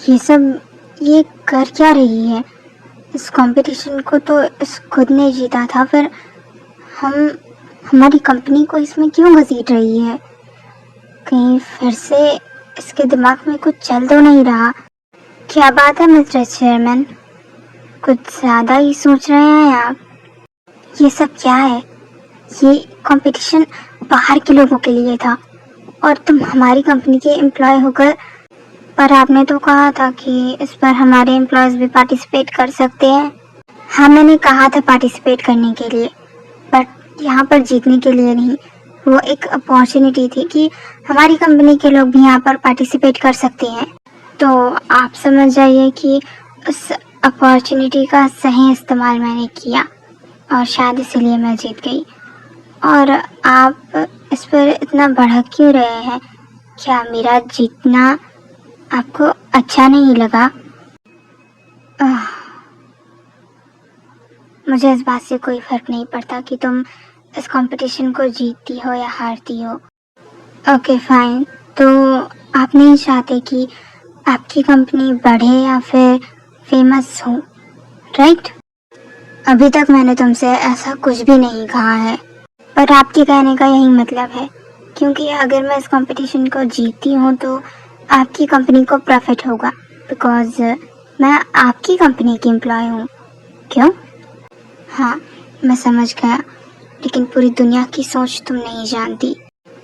ये कर क्या रही है? इस कंपटीशन को तो इस खुद ने जीता था, फिर हमारी कंपनी को इसमें क्यों घसीट रही है? कहीं फिर से इसके दिमाग में कुछ चल तो नहीं रहा? क्या बात है मिस्टर चेयरमैन, कुछ ज़्यादा ही सोच रहे हैं आप? ये सब क्या है? ये कंपटीशन बाहर के लोगों के लिए था और तुम हमारी कंपनी के एम्प्लॉय होकर, पर आपने तो कहा था कि इस पर हमारे एम्प्लॉयज़ भी पार्टिसिपेट कर सकते हैं। हाँ, मैंने कहा था पार्टिसिपेट करने के लिए, बट यहाँ पर जीतने के लिए नहीं। वो एक अपॉर्चुनिटी थी कि हमारी कंपनी के लोग भी यहाँ पर पार्टिसिपेट कर सकते हैं। तो आप समझ जाइए कि उस अपॉर्चुनिटी का सही इस्तेमाल मैंने किया और शायद इसीलिए मैं जीत गई। और आप इस पर इतना भड़क क्यों रहे हैं? क्या मेरा जीतना आपको अच्छा नहीं लगा? मुझे इस बात से कोई फ़र्क नहीं पड़ता कि तुम इस कंपटीशन को जीतती हो या हारती हो। ओके फाइन, तो आप नहीं चाहते कि आपकी कंपनी बढ़े या फिर फेमस हो, राइट? अभी तक मैंने तुमसे ऐसा कुछ भी नहीं कहा है, पर आपके कहने का यही मतलब है, क्योंकि अगर मैं इस कंपटीशन को जीतती हूँ तो आपकी कंपनी को प्रॉफिट होगा, बिकॉज़ मैं आपकी कंपनी की एम्प्लॉय हूँ। क्यों? हाँ, मैं समझ गया, लेकिन पूरी दुनिया की सोच तुम नहीं जानती,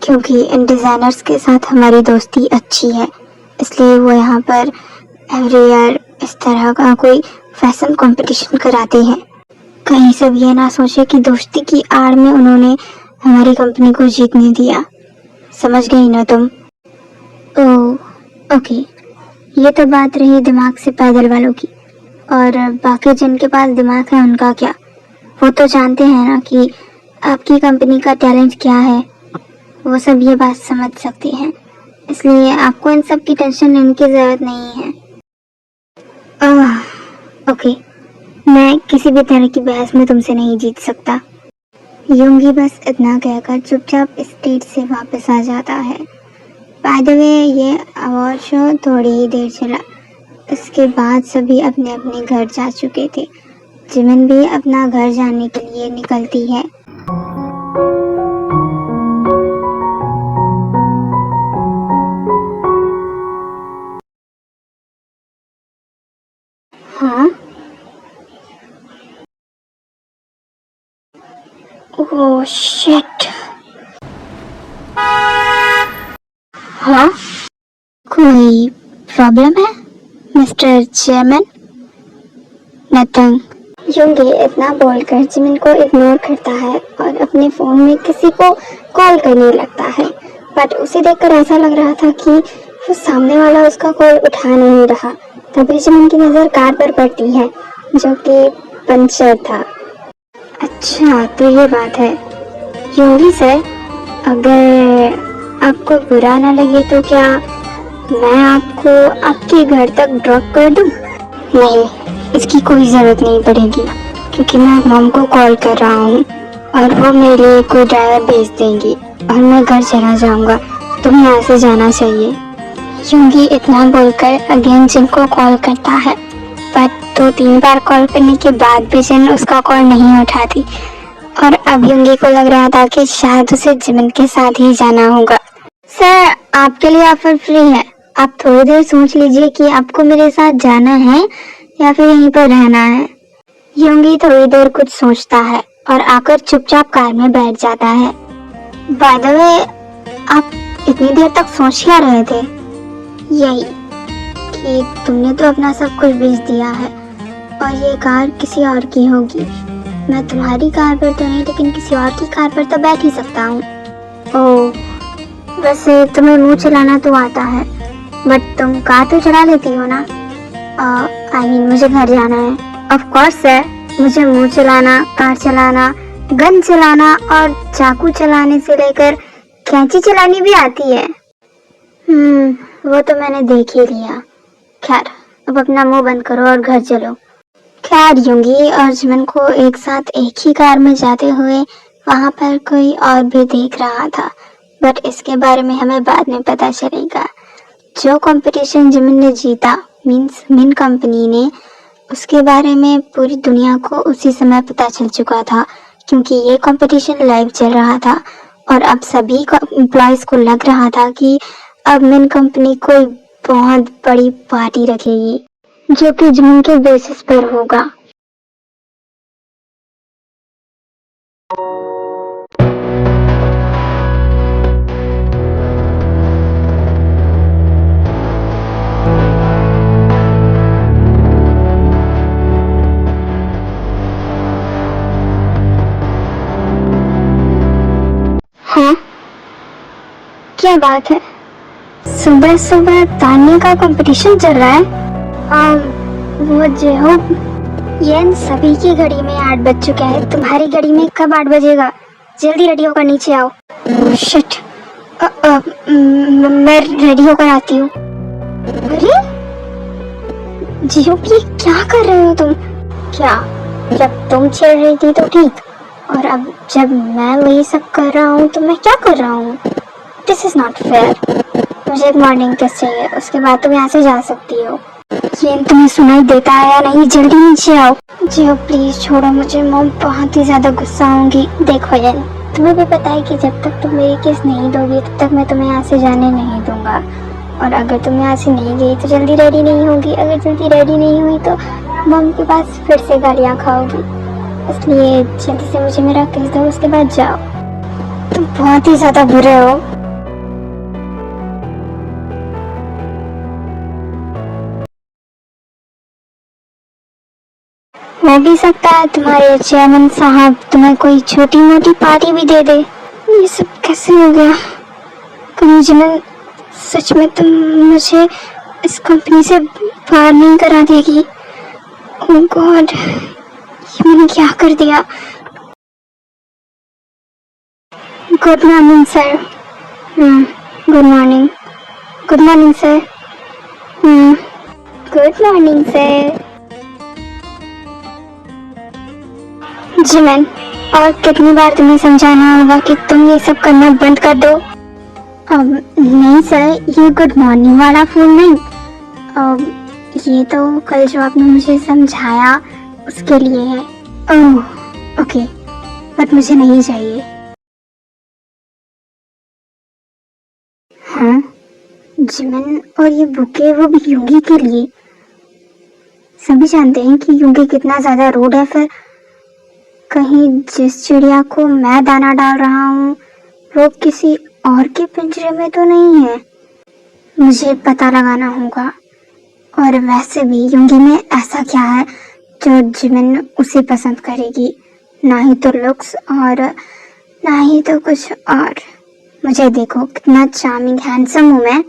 क्योंकि इन डिज़ाइनर्स के साथ हमारी दोस्ती अच्छी है, इसलिए वो यहाँ पर एवरी ईयर इस तरह का कोई फैशन कंपटीशन कराते हैं। कहीं सब ये ना सोचे कि दोस्ती की आड़ में उन्होंने हमारी कंपनी को जीतने दिया। समझ गई ना तुम? ओह ओके, ये तो बात रही दिमाग से पैदल वालों की, और बाकी जिनके पास दिमाग है उनका क्या? वो तो जानते हैं ना कि आपकी कंपनी का टैलेंट क्या है, वो सब ये बात समझ सकते हैं, इसलिए आपको इन सब की टेंशन लेने की ज़रूरत नहीं है। ओके, मैं किसी भी तरह की बहस में तुमसे नहीं जीत सकता। यूंगी बस इतना कहकर चुपचाप स्टेज से वापस आ जाता है। बाय द वे, ये अवार्ड शो थोड़ी ही देर चला, इसके बाद सभी अपने अपने घर जा चुके थे। जिमिन भी अपना घर जाने के लिए निकलती है। हाँ, ओह शिट। हाँ, कोई प्रॉब्लम है मिस्टर चेयरमैन? नथिंग। यूंगी इतना बोलकर जिमिन को इग्नोर करता है और अपने फोन में किसी को कॉल करने लगता है, बट उसे देखकर ऐसा लग रहा था कि वो सामने वाला उसका कॉल उठा नहीं रहा। तभी जिमिन की नज़र कार पर पड़ती है, जो कि पंचर था। अच्छा, तो ये बात है। यूंगी सर, अगर आपको बुरा ना लगे तो क्या मैं आपको आपके घर तक ड्रॉप कर दूं? नहीं, इसकी कोई ज़रूरत नहीं पड़ेगी, क्योंकि मैं मॉम को कॉल कर रहा हूँ और वो मेरे लिए कोई ड्राइवर भेज देंगी और मैं घर चला जाऊँगा। तुम्हें यहाँ से जाना चाहिए। यूंगी इतना बोलकर अगेन जिन को कॉल करता है, बट 2-3 बार कॉल करने के बाद भी जिन उसका कॉल नहीं उठाती, और अब यूंगी को लग रहा था कि शायद उसे जिमिन के साथ ही जाना होगा। सर, आपके लिए ऑफर फ्री है, आप थोड़ी देर सोच लीजिए कि आपको मेरे साथ जाना है या फिर यहीं पर रहना है। यूंगी थोड़ी देर कुछ सोचता है और आकर चुपचाप कार में बैठ जाता है। बाय द वे, आप इतनी देर तक सोच क्या रहे थे? यही कि तुमने तो अपना सब कुछ बेच दिया है और ये कार किसी और की होगी। मैं तुम्हारी कार पर तो नहीं, लेकिन किसी और की कार पर तो बैठ ही सकता हूँ। ओह, वैसे तुम्हें मुंह चलाना तो आता है, बट तुम कार तो चला लेती हो ना? आई मीन, मुझे घर जाना है। ऑफ कोर्स सर, मुझे मुंह चलाना, कार चलाना, गन चलाना और चाकू चलाने से लेकर कैंची चलानी भी आती है। वो तो मैंने देख ही लिया। खैर, अब अपना मुंह बंद करो और घर चलो। खैर, यूंगी और जिमिन को एक साथ एक ही कार में जाते हुए वहां पर कोई और भी देख रहा था, बट इसके बारे में हमें बाद में पता चलेगा। जो कंपटीशन जिमिन ने जीता मीन्स मिन कंपनी ने उसके बारे में पूरी दुनिया को उसी समय पता चल चुका था, क्योंकि ये कंपटीशन लाइव चल रहा था और अब सभी एम्प्लॉयज को लग रहा था कि अब मिन कंपनी कोई बहुत बड़ी पार्टी रखेगी जो कि जून के बेसिस पर होगा। हाँ, क्या बात है, सुबह सुबह तान्या का कंपटीशन चल रहा है। वो जो हो, ये सभी की घड़ी में 8 बज चुका है, तुम्हारी घड़ी में कब 8 बजेगा? जल्दी रेडी होकर नीचे आओ। शिट, मैं रेडी होकर आती हूँ। अरे जियो, ये क्या कर रहे हो तुम? क्या, जब तुम छेड़ रही थी तो ठीक, और अब जब मैं वही सब कर रहा हूँ तो मैं क्या कर रहा हूँ? This is not fair. मुझे एक मॉर्निंग टेस्ट चाहिए, उसके बाद तुम यहाँ से जा सकती हो। ये तुम्हें सुनाई देता है या नहीं? जल्दी नीचे आओ। जियो प्लीज छोड़ो मुझे, मॉम बहुत ही ज्यादा गुस्सा होंगी। देखो यार, तुम्हें भी पता है कि जब तक तुम मेरी किस नहीं दोगी तब तक मैं तुम्हें यहाँ से जाने नहीं दूंगा, और अगर तुम यहाँ से नहीं गई तो जल्दी रेडी नहीं होगी, अगर जल्दी रेडी नहीं हुई तो मॉम के पास फिर से गालियाँ खाओगी, इसलिए जल्दी से मुझे मेरा किस दो, उसके बाद जाओ। तुम बहुत ही ज्यादा बुरे हो। हो भी सकता है तुम्हारे चेयरमैन साहब तुम्हें कोई छोटी मोटी पार्टी भी दे दे। ये सब कैसे हो गया? कंजनन, सच में तुम मुझे इस कंपनी से बाहर नहीं करा देगी? ओह गॉड, ये मैंने क्या कर दिया? Good morning sir. Good morning. Good morning sir. Good morning sir. जी मैम, और कितनी बार तुम्हें समझाना होगा कि तुम ये सब करना बंद कर दो? नहीं सर, ये गुड मॉर्निंग वाला फोन नहीं। ये तो कल जो आपने मुझे समझाया उसके लिए है। ओह ओके, बट मुझे नहीं चाहिए। हाँ जिमन, और ये बुके वो भी यूंगी के लिए। सभी जानते हैं कि यूंगी कितना ज्यादा रूड है, फिर कहीं जिस चिड़िया को मैं दाना डाल रहा हूँ वो किसी और के पिंजरे में तो नहीं है। मुझे पता लगाना होगा। और वैसे भी यूंगी में ऐसा क्या है जो जिमिन उसे पसंद करेगी? ना ही तो लुक्स और ना ही तो कुछ और। मुझे देखो कितना चार्मिंग हैंडसम हूँ मैं।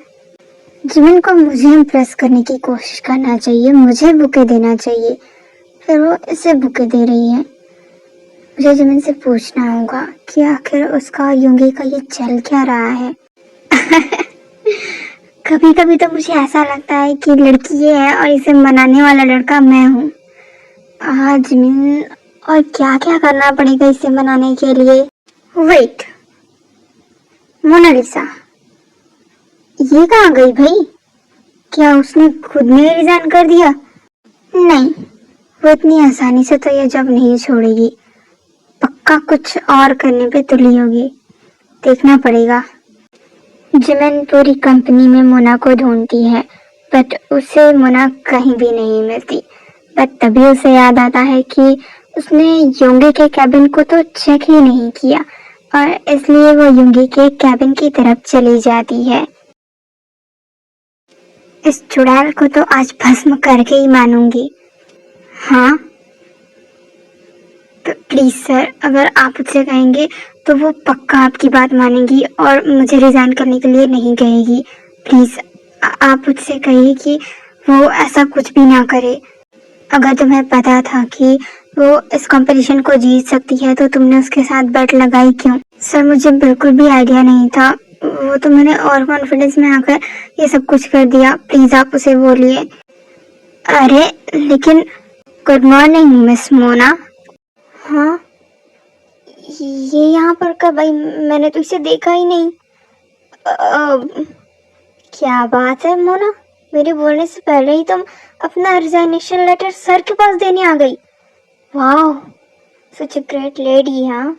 जिमिन को मुझे इम्प्रेस करने की कोशिश करना चाहिए, मुझे बुके देना चाहिए, फिर वो इसे बुके दे रही है। मुझे जिमिन से पूछना होगा कि आखिर उसका यूंगी का ये चल क्या रहा है। कभी कभी तो मुझे ऐसा लगता है कि लड़की ये है और इसे मनाने वाला लड़का मैं हूँ। जिमिन, और क्या क्या करना पड़ेगा इसे मनाने के लिए? वेट, मोनालिसा ये कहाँ गई भाई? क्या उसने खुद में रिजाइन कर दिया? नहीं, वो इतनी आसानी से तो ये जब नहीं छोड़ेगी, पक्का कुछ और करने पे तुली होगी। देखना पड़ेगा। जिमिन पूरी कंपनी में मोना को ढूंढती है, बट उसे मोना कहीं भी नहीं मिलती। बट तभी उसे याद आता है कि उसने योंगी के कैबिन को तो चेक ही नहीं किया, और इसलिए वो योंगी के कैबिन की तरफ चली जाती है। इस चुड़ैल को तो आज भस्म करके ही मानूंगी। हाँ तो प्लीज सर, अगर आप उससे कहेंगे तो वो पक्का आपकी बात मानेगी और मुझे रिजाइन करने के लिए नहीं कहेगी। प्लीज आप उससे कहिए कि वो ऐसा कुछ भी ना करे। अगर तुम्हें पता था कि वो इस कंपटीशन को जीत सकती है तो तुमने उसके साथ बेट लगाई क्यों? सर मुझे बिल्कुल भी आइडिया नहीं था, वो तो मैंने और कॉन्फिडेंस में आकर ये सब कुछ कर दिया। प्लीज आप उसे बोलिए। अरे लेकिन गुड मॉर्निंग मिस मोना। हाँ, ये यहाँ पर कब आई? मैंने तो इसे देखा ही नहीं। क्या बात है मोना, मेरे बोलने से पहले ही तुम अपना रिजाइनेशन लेटर सर के पास देने आ गई। वाह, सच अ ग्रेट लेडी। हाँ,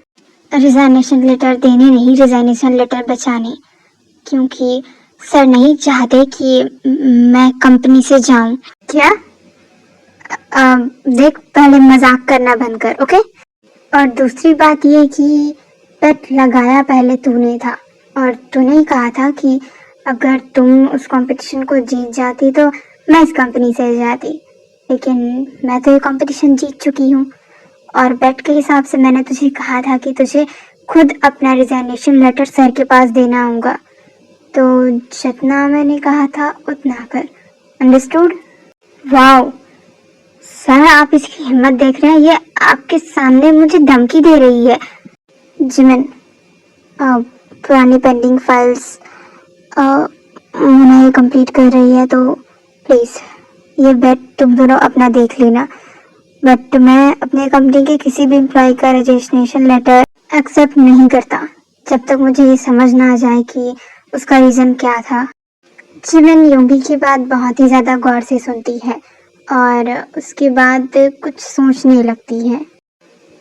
रिजाइनेशन लेटर देने नहीं, रिजाइनेशन लेटर बचाने, क्योंकि सर नहीं चाहते कि मैं कंपनी से जाऊं। क्या? देख, पहले मजाक करना बंद कर, ओके? और दूसरी बात ये कि पेट लगाया पहले तूने था, और तूने ही कहा था कि अगर तुम उस कंपटीशन को जीत जाती तो मैं इस कंपनी से जाती, लेकिन मैं तो ये कंपटीशन जीत चुकी हूँ। और बेट के हिसाब से मैंने तुझे कहा था कि तुझे खुद अपना रिजाइनेशन लेटर सर के पास देना होगा, तो जितना मैंने कहा था उतना कर। अंडरस्टूड? वाओ सर, आप इसकी हिम्मत देख रहे हैं? ये आपके सामने मुझे धमकी दे रही है। जिमिन, पुरानी पेंडिंग फाइल्स मुन्ना कंप्लीट कर रही है, तो प्लीज ये बेट तुम दोनों अपना देख लेना। बट मैं अपने कंपनी के किसी भी एम्प्लॉय का रजिस्ट्रेशन लेटर एक्सेप्ट नहीं करता जब तक मुझे ये समझ ना आ जाए कि उसका रीजन क्या था। जिमिन योंगी की बात बहुत ही ज्यादा गौर से सुनती है और उसके बाद कुछ सोचने लगती है।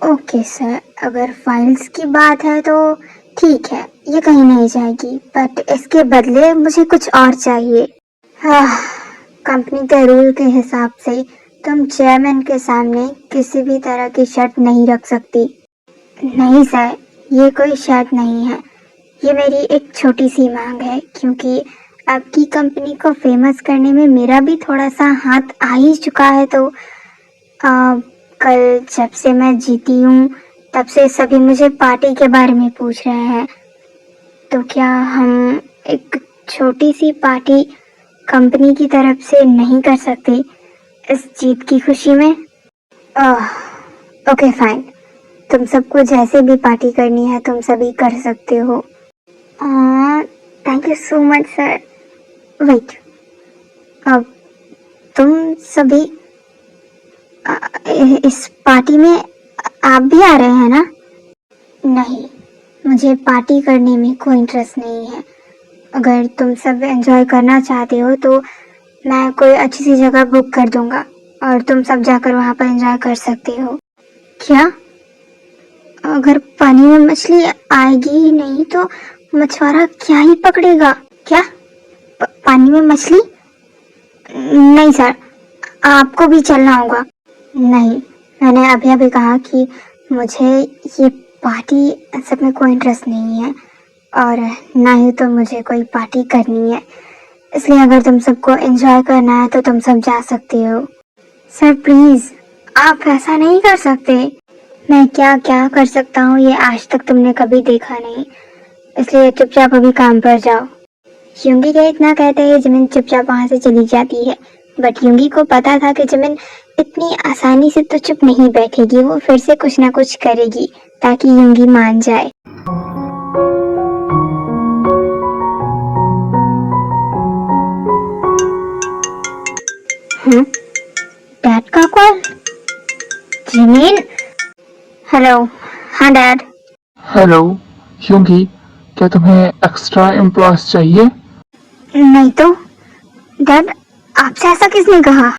ओके सर, अगर फाइल्स की बात है तो ठीक है, ये कहीं नहीं जाएगी, बट इसके बदले मुझे कुछ और चाहिए। कंपनी के रूल के हिसाब से तुम चेयरमैन के सामने किसी भी तरह की शर्त नहीं रख सकती। नहीं सर, ये कोई शर्त नहीं है, ये मेरी एक छोटी सी मांग है, क्योंकि आपकी कंपनी को फेमस करने में मेरा भी थोड़ा सा हाथ आ ही चुका है। तो कल जब से मैं जीती हूँ तब से सभी मुझे पार्टी के बारे में पूछ रहे हैं, तो क्या हम एक छोटी सी पार्टी कंपनी की तरफ से नहीं कर सकते इस जीत की खुशी में? ओके फाइन, तुम सबको जैसे भी पार्टी करनी है तुम सभी कर सकते हो। Thank you so much sir. Wait, अब तुम सभी इस पार्टी में आप भी आ रहे हैं ना? नहीं, मुझे पार्टी करने में कोई इंटरेस्ट नहीं है। अगर तुम सब एंजॉय करना चाहते हो तो मैं कोई अच्छी सी जगह बुक कर दूंगा और तुम सब जाकर वहां पर एंजॉय कर सकते हो। क्या? अगर पानी में मछली आएगी ही नहीं तो मछुआरा क्या ही पकड़ेगा? क्या? पानी में मछली? नहीं सर, आपको भी चलना होगा। नहीं, मैंने अभी अभी कहा कि मुझे ये पार्टी सब में कोई इंटरेस्ट नहीं है और ना ही तो मुझे कोई पार्टी करनी है, इसलिए अगर तुम सबको एंजॉय करना है तो तुम सब जा सकते हो। सर प्लीज, आप ऐसा नहीं कर सकते। मैं क्या क्या कर सकता हूँ ये आज तक तुमने कभी देखा नहीं, इसलिए चुपचाप अभी काम पर जाओ। युंगी के इतना कहते ही जिमिन चुपचाप वहां से चली जाती है, बट युंगी को पता था कि जिमिन इतनी आसानी से तो चुप नहीं बैठेगी, वो फिर से कुछ ना कुछ करेगी ताकि युंगी मान जाए। डैड का कॉल? जिमिन? हेलो। हाँ डैड। हेलो योगी, क्या तुम्हें एक्स्ट्रा एम्प्लॉयज चाहिए? नहीं तो डैड, आपसे ऐसा किसने कहा?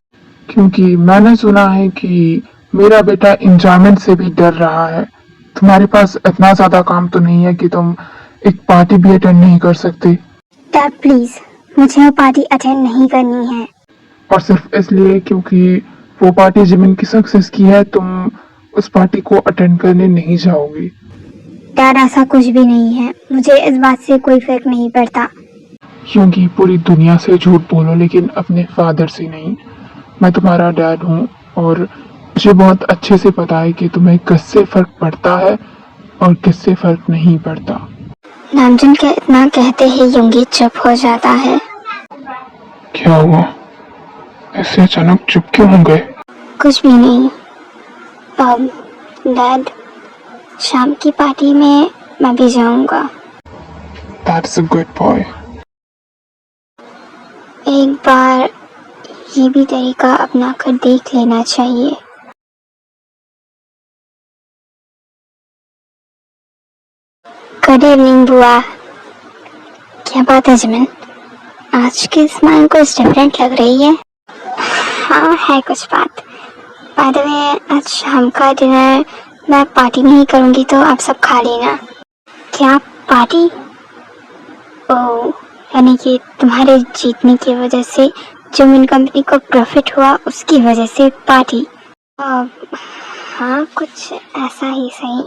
क्योंकि मैंने सुना है कि मेरा बेटा एंजॉयमेंट से भी डर रहा है। तुम्हारे पास इतना ज्यादा काम तो नहीं है कि तुम एक पार्टी भी अटेंड नहीं कर सकते? डैड प्लीज, मुझे वो पार्टी अटेंड नहीं करनी है। और सिर्फ इसलिए क्योंकि वो पार्टी जिमिन की सक्सेस की है तुम उस पार्टी को अटेंड करने नहीं जाओगी? डैड ऐसा कुछ भी नहीं है, मुझे इस बात से कोई फर्क नहीं पड़ता। क्योंकि पूरी दुनिया से झूठ बोलो लेकिन अपने फादर से नहीं। मैं तुम्हारा डैड हूँ और मुझे बहुत अच्छे से पता है कि तुम्हें किससे फर्क पड़ता है और किससे फर्क नहीं पड़ता। नामजुन के इतना कहते ही युंगी चुप हो जाता है। क्या हुआ, ऐसे अचानक चुप क्यों हो गए? कुछ भी नहीं। डैड, शाम की पार्टी में मैं भी जाऊंगा। That's a good boy. एक बार ये भी तरीका अपना कर देख लेना चाहिए। गुड इवनिंग बुआ। क्या बात है जिमिन, आज की स्माइल कुछ डिफरेंट लग रही है। हाँ, है कुछ बात। बाय द वे, आज शाम का डिनर मैं पार्टी में ही करूँगी, तो आप सब खा लेना। क्या पार्टी? ओह, यानी कि तुम्हारे जीतने की वजह से जो मिन कंपनी को प्रॉफिट हुआ उसकी वजह से पार्टी। हाँ, कुछ ऐसा ही सही।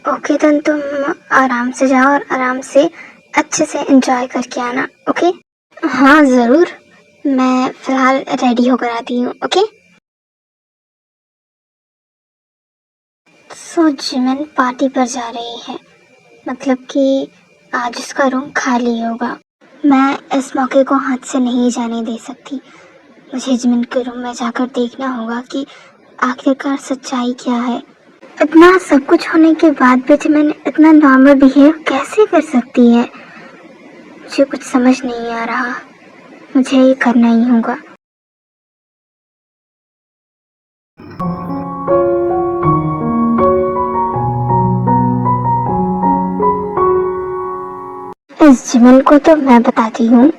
ओके, तो तुम आराम से जाओ और आराम से अच्छे से एंजॉय करके आना। ओके? हाँ ज़रूर, मैं फ़िलहाल रेडी होकर आती हूँ। ओके? सो जिमिन पार्टी पर जा रही है, मतलब कि आज उसका रूम खाली होगा। मैं इस मौके को हाथ से नहीं जाने दे सकती। मुझे जिमिन के रूम में जाकर देखना होगा कि आखिरकार सच्चाई क्या है। इतना सब कुछ होने के बाद भी जिमिन इतना नॉर्मल बिहेव कैसे कर सकती है? मुझे कुछ समझ नहीं आ रहा। मुझे ये करना ही होगा। इस जिमिन को तो मैं बताती हूँ।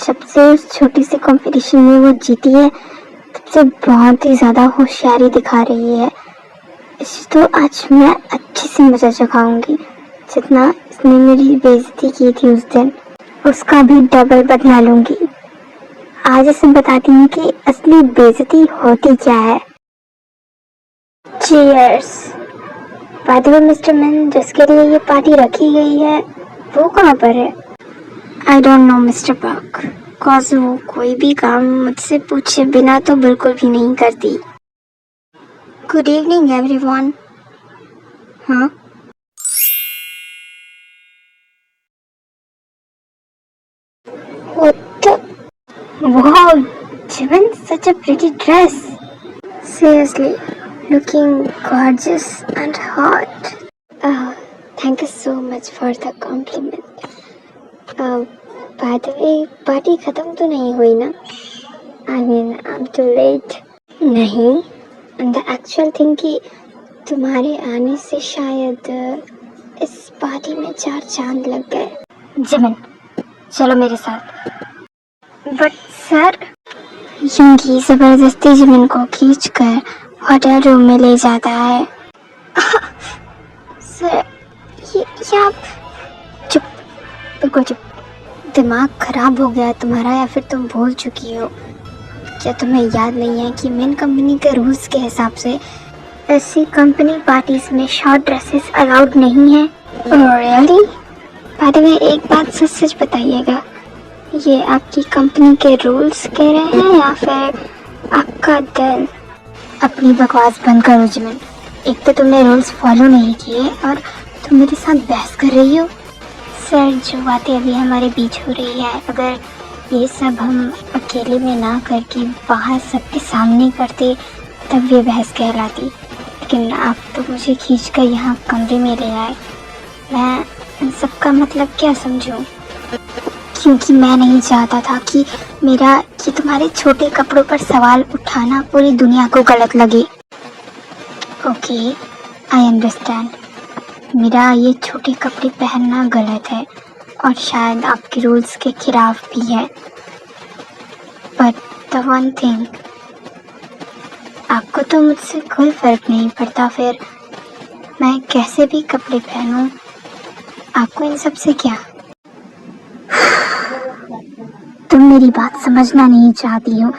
जब से उस छोटी सी कंपटीशन में वो जीती है, तब से बहुत ही ज़्यादा होशियारी दिखा रही है। इसे तो आज मैं अच्छे से मजा चखाऊंगी। जितना इसने मेरी बेइज्जती की थी उस दिन, उसका भी डबल बदला लूंगी। आज इसे बताती हूँ कि असली बेइज्जती होती क्या है। Cheers. By the way mister man, जिसके लिए ये पार्टी रखी गई है वो कहाँ पर है? I don't know mister park, cause वो कोई भी काम मुझसे पूछे बिना तो बिल्कुल भी नहीं करती। Good evening everyone. हाँ, what the? Wow, Jimin, such a pretty dress. Seriously, looking gorgeous and hot. Thank you so much for the compliment. By the way, party खत्म तो नहीं हुई ना? I mean, I'm too late. नहीं, the actual thing कि तुम्हारे आने से शायद इस पार्टी में 4 चांद लग गए। जिमिन, चलो मेरे साथ। बट सर, यूंगी जबरदस्ती जिमिन को खींचकर होटल रूम में ले जाता है। सर, ये आप चुप, बिल्कुल चुप। दिमाग खराब हो गया तुम्हारा या फिर तुम भूल चुकी हो? क्या तुम्हें याद नहीं है कि मेन कंपनी के रूल्स के हिसाब से ऐसी कंपनी पार्टीज में शॉर्ट ड्रेसेस अलाउड नहीं है? रियली? बाय द वे, एक बात सच सच बताइएगा, ये आपकी कंपनी के रूल्स कह रहे हैं या फिर आपका दिल? अपनी बकवास बंद करो जिमिन। एक तो तुमने रूल्स फॉलो नहीं किए और तुम मेरे साथ बहस कर रही हो। सर, जो बातें अभी हमारे बीच हो रही है, अगर ये सब हम अकेले में ना करके बाहर सबके सामने करते तब ये बहस कहलाती। लेकिन आप तो मुझे खींचकर यहाँ कमरे में ले आए। मैं इन सब का मतलब क्या समझूं? क्योंकि मैं नहीं चाहता था कि मेरा ये तुम्हारे छोटे कपड़ों पर सवाल उठाना पूरी दुनिया को गलत लगे। Okay, I understand. मेरा ये छोटे कपड़े पहनना गलत है और शायद आपके रूल्स के खिलाफ भी है। बट द वन थिंग, आपको तो मुझसे कोई फर्क नहीं पड़ता, फिर मैं कैसे भी कपड़े पहनूं, आपको इन सब से क्या? तुम मेरी बात समझना नहीं चाहती हो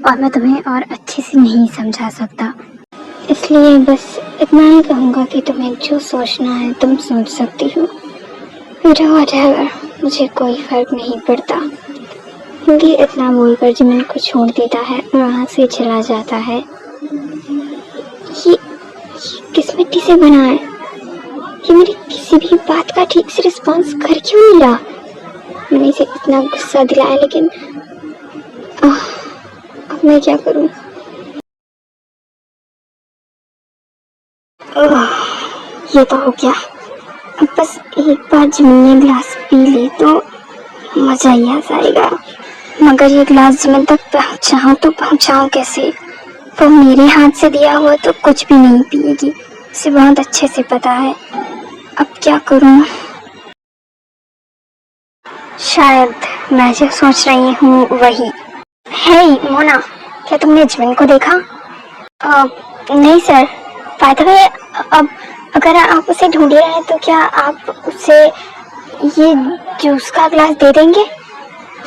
और मैं तुम्हें और अच्छे से नहीं समझा सकता, इसलिए बस इतना ही कहूँगा कि तुम्हें जो सोचना है तुम सोच सकती हो। whatever, मुझे कोई फर्क नहीं पड़ता। क्योंकि इतना बोलकर जिमिन को छोड़ देता है और वहाँ से चला जाता है। ये किस मिट्टी से बना है? ये मेरी किसी भी बात का ठीक से रिस्पॉन्स कर क्यों नहीं रहा? मैंने इसे इतना गुस्सा दिलाया, लेकिन अब मैं क्या करूं? ये तो हो गया। अब बस एक बार जिमिन ने ग्लास पी ले तो मजा ही आ जाएगा। मगर ये ग्लास जिमिन तक पहुंचाऊं तो पहुंचाऊं कैसे? वो मेरे हाथ से दिया हुआ तो कुछ भी नहीं पिएगी, इसे बहुत अच्छे से पता है। अब क्या करूं? शायद मैं जो सोच रही हूँ वही। हे मोना, क्या तुमने जिमिन को देखा? नहीं सर। बाय द वे, अब अगर आप उसे ढूंढ रहे हैं तो क्या आप उसे ये जूस का ग्लास दे देंगे?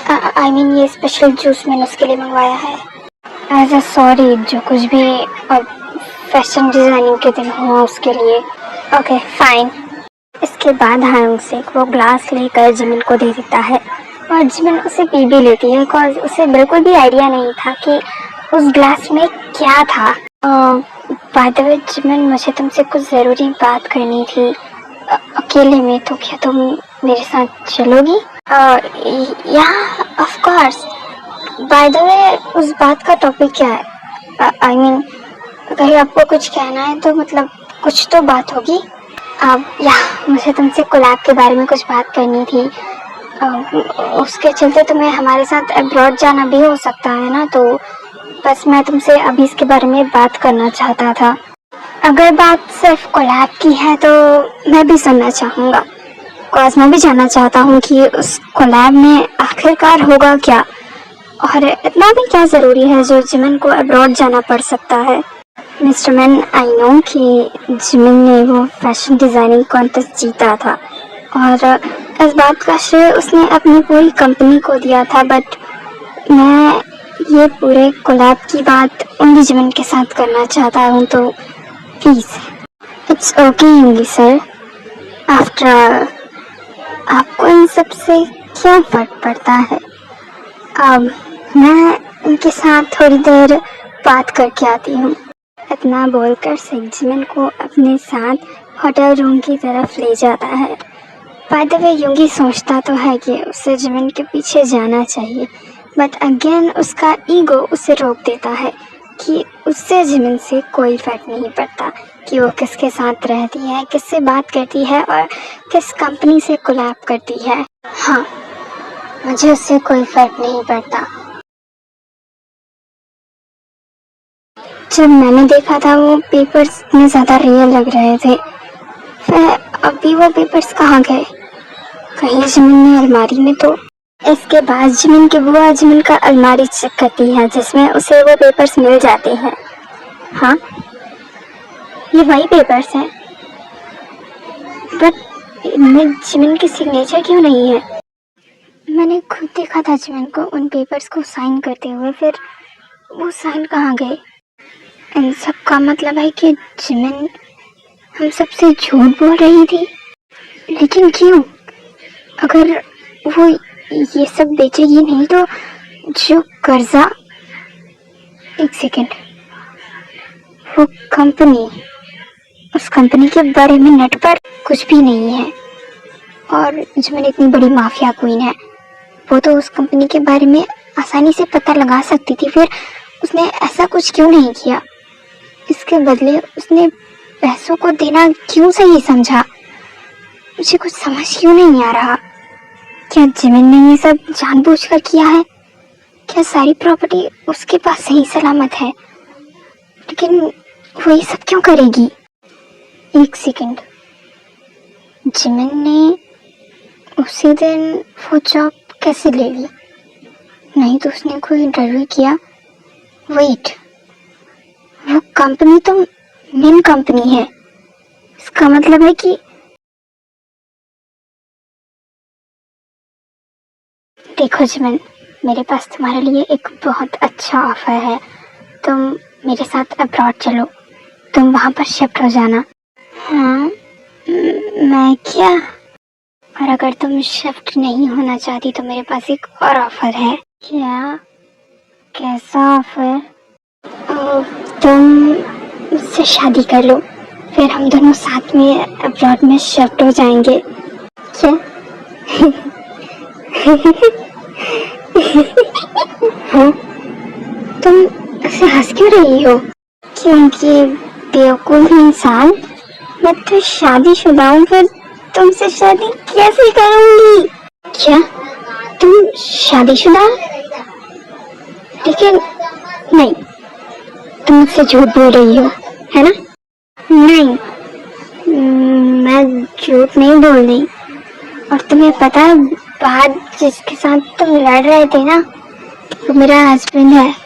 आई मीन ये स्पेशल जूस मैंने उसके लिए मंगवाया है। एज अ सॉरी, जो कुछ भी अब फैशन डिजाइनिंग के दिन हुआ उसके लिए। Okay fine. इसके बाद हायोंग सेक वो ग्लास लेकर जिमिन को दे देता है और जिमिन उसे पी भी लेती है, बिकॉज उसे बिल्कुल भी आइडिया नहीं था कि उस ग्लास में क्या था। बाय द वे जिमिन, मुझे तुमसे कुछ ज़रूरी बात करनी थी अकेले में, तो क्या तुम मेरे साथ चलोगी? या of course. By the way उस बात का टॉपिक क्या है? आई मीन कहीं आपको कुछ कहना है तो मतलब कुछ तो बात होगी। या मुझे तुमसे कोलैब के बारे में कुछ बात करनी थी। उसके चलते तुम्हें हमारे साथ अब्रॉड जाना भी हो सकता है ना, तो बस मैं तुमसे अभी इसके बारे में बात करना चाहता था। अगर बात सिर्फ कोलैब की है तो मैं भी सुनना चाहूँगा, बिकॉज मैं भी जानना चाहता हूँ कि उस कोलैब में आखिरकार होगा क्या, और इतना भी क्या ज़रूरी है जो जिमिन को अब्रॉड जाना पड़ सकता है। मिस्टर मैन, आई नो कि जिमिन ने वो फैशन डिज़ाइनिंग कॉन्टेस्ट जीता था और इस बात का श्रेय उसने अपनी पूरी कंपनी को दिया था, बट मैं ये पूरे कोलैब की बात ओनली जिमिन के साथ करना चाहता हूँ, तो प्लीज़। इट्स ओके यूंगी सर। आफ्टर ऑल आपको इन सब से क्या फ़र्क पड़ता है? अब मैं उनके साथ थोड़ी देर बात करके आती हूँ। इतना बोलकर सेक जिमिन को अपने साथ होटल रूम की तरफ ले जाता है। बाय द वे युंगी सोचता तो है कि उसे जिमिन के पीछे जाना चाहिए, बट अगेन उसका ईगो उसे रोक देता है कि उससे जिमिन से कोई फर्क नहीं पड़ता कि वो किसके साथ रहती है, किससे बात करती है और किस कंपनी से कोलैब करती है। हाँ, मुझे उससे कोई फर्क नहीं पड़ता। जब मैंने देखा था वो पेपर्स इतने ज़्यादा रियल लग रहे थे, फिर अभी वो पेपर्स कहाँ गए? कहीं जिमिन ने अलमारी में तो। इसके बाद जिमिन की बुआ जिमिन का अलमारी चेक करती है जिसमें उसे वो पेपर्स मिल जाते हैं। हाँ, ये वही पेपर्स हैं, बट इनमें जिमिन की सिग्नेचर क्यों नहीं है? मैंने खुद देखा था जिमिन को उन पेपर्स को साइन करते हुए, फिर वो साइन कहाँ गए? इन सब का मतलब है कि जिमिन हम सबसे झूठ बोल रही थी, लेकिन क्यों? अगर वो ये सब बेचेगी नहीं तो जो कर्जा, एक सेकेंड, वो कंपनी, उस कंपनी के बारे में नेट पर कुछ भी नहीं है, और जिमिन इतनी बड़ी माफिया क्वीन है, वो तो उस कंपनी के बारे में आसानी से पता लगा सकती थी, फिर उसने ऐसा कुछ क्यों नहीं किया? इसके बदले उसने पैसों को देना क्यों सही समझा? मुझे कुछ समझ क्यों नहीं आ रहा। क्या जिमिन ने ये सब जानबूझकर किया है? क्या सारी प्रॉपर्टी उसके पास सही सलामत है, लेकिन वो ये सब क्यों करेगी? एक सेकंड, जिमिन ने उसी दिन वो जॉब कैसे ले ली? नहीं तो उसने कोई इंटरव्यू किया? वेट, वो कंपनी तो मेन कंपनी है, इसका मतलब है कि देखो जिमिन, मेरे पास तुम्हारे लिए एक बहुत अच्छा ऑफर है। तुम मेरे साथ अब्रॉड चलो, तुम वहाँ पर शिफ्ट हो जाना। हाँ, मैं क्या? और अगर तुम शिफ्ट नहीं होना चाहती तो मेरे पास एक और ऑफर है। क्या? कैसा ऑफर? तुम मुझसे शादी कर लो, फिर हम दोनों साथ में अब्रॉड में शिफ्ट हो जाएंगे। क्या? हाँ, तुम ऐसे हंस क्यों रही हो? क्योंकि बेवकूफ इंसान, मैं तो शादीशुदा हूँ, फिर तुमसे शादी कैसे करूंगी? क्या? तुम शादीशुदा? लेकिन नहीं, तुम मुझसे झूठ बोल रही हो, है ना? नहीं, मैं झूठ नहीं बोल रही, और तुम्हें पता है बाद जिसके साथ तुम लड़ रहे थे ना, वो मेरा हस्बैंड है।